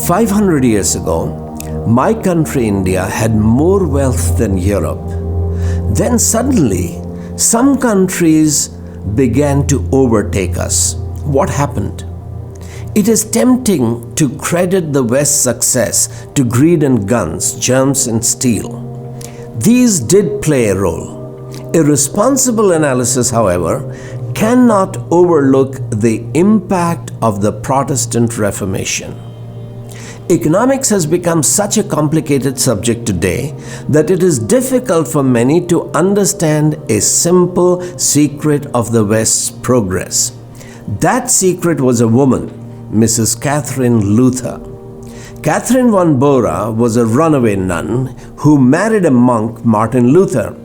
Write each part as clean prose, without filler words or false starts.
500 years ago, my country, India, had more wealth than Europe. Then suddenly, some countries began to overtake us. What happened? It is tempting to credit the West's success to greed and guns, germs and steel. These did play a role. A responsible analysis, however, cannot overlook the impact of the Protestant Reformation. Economics has become such a complicated subject today that it is difficult for many to understand a simple secret of the West's progress. That secret was a woman, Mrs. Katherine Luther. Katherine von Bora was a runaway nun who married a monk, Martin Luther.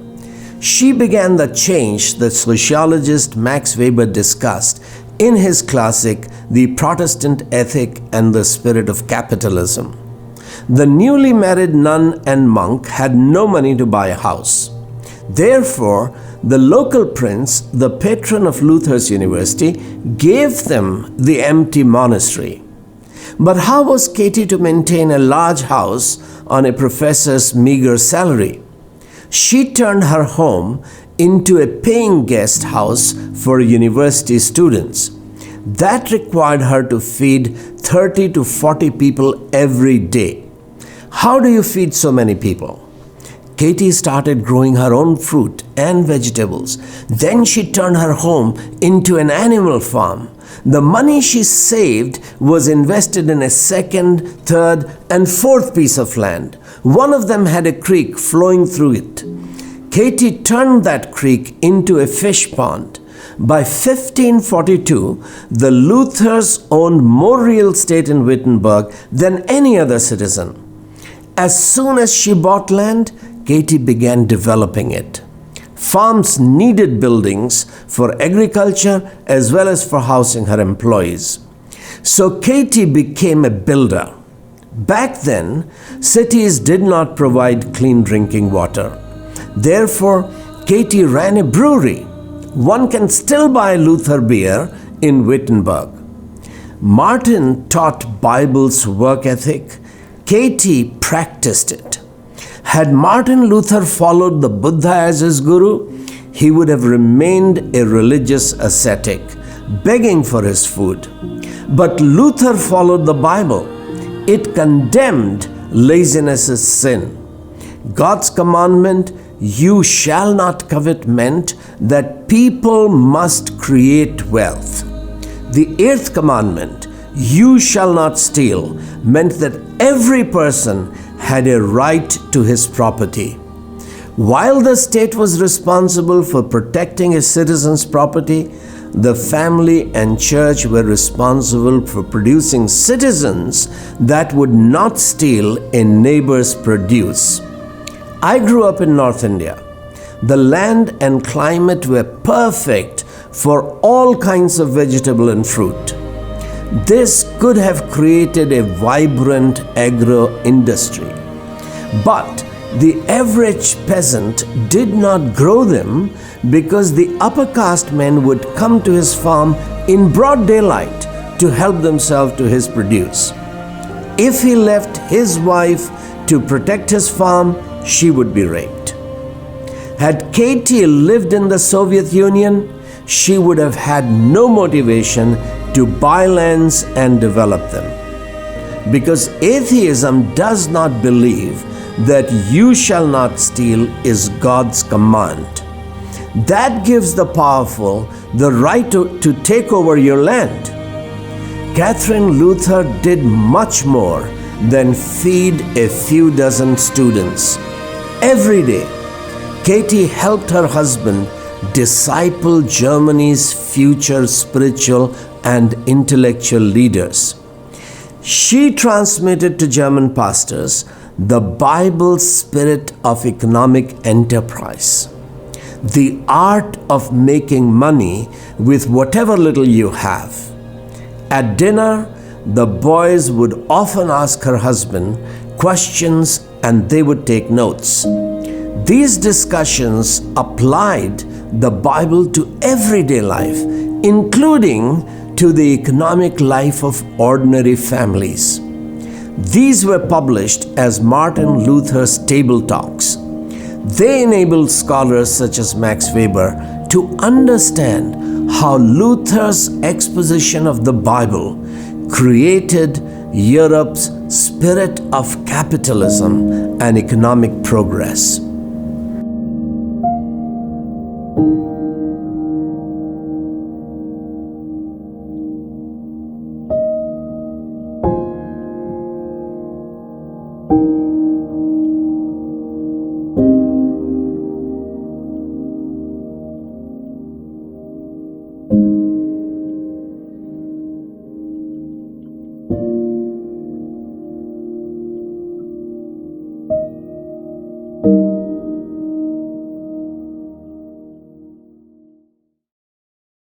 She began the change that sociologist Max Weber discussed in his classic, The Protestant Ethic and the Spirit of Capitalism. The newly married nun and monk had no money to buy a house. Therefore, the local prince, the patron of Luther's university, gave them the empty monastery. But how was Katie to maintain a large house on a professor's meager salary? She turned her home into a paying guest house for university students. That required her to feed 30 to 40 people every day. How do you feed so many people? Katie started growing her own fruit and vegetables. Then she turned her home into an animal farm. The money she saved was invested in a second, third, and fourth piece of land. One of them had a creek flowing through it. Katie turned that creek into a fish pond. By 1542, the Luthers owned more real estate in Wittenberg than any other citizen. As soon as she bought land, Katie began developing it. Farms needed buildings for agriculture as well as for housing her employees. So Katie became a builder. Back then, cities did not provide clean drinking water. Therefore, Katie ran a brewery. One can still buy Luther beer in Wittenberg. Martin taught Bible's work ethic. Katie practiced it. Had Martin Luther followed the Buddha as his guru, he would have remained a religious ascetic, begging for his food. But Luther followed the Bible. It condemned laziness as sin. God's commandment, "You shall not covet," meant that people must create wealth. The 8th commandment, "You shall not steal," meant that every person had a right to his property. While the state was responsible for protecting a citizen's property, the family and church were responsible for producing citizens that would not steal a neighbor's produce. I grew up in North India. The land and climate were perfect for all kinds of vegetable and fruit. This could have created a vibrant agro-industry. But the average peasant did not grow them because the upper caste men would come to his farm in broad daylight to help themselves to his produce. If he left his wife to protect his farm, she would be raped. Had Katie lived in the Soviet Union, she would have had no motivation to buy lands and develop them. Because atheism does not believe that "you shall not steal" is God's command. That gives the powerful the right to take over your land. Katherine Luther did much more than feed a few dozen students. Every day, Katie helped her husband disciple Germany's future spiritual and intellectual leaders. She transmitted to German pastors the Bible's spirit of economic enterprise, the art of making money with whatever little you have. At dinner, the boys would often ask her husband questions and they would take notes. These discussions applied the Bible to everyday life, including to the economic life of ordinary families. These were published as Martin Luther's Table Talks. They enabled scholars such as Max Weber to understand how Luther's exposition of the Bible created Europe's spirit of capitalism and economic progress.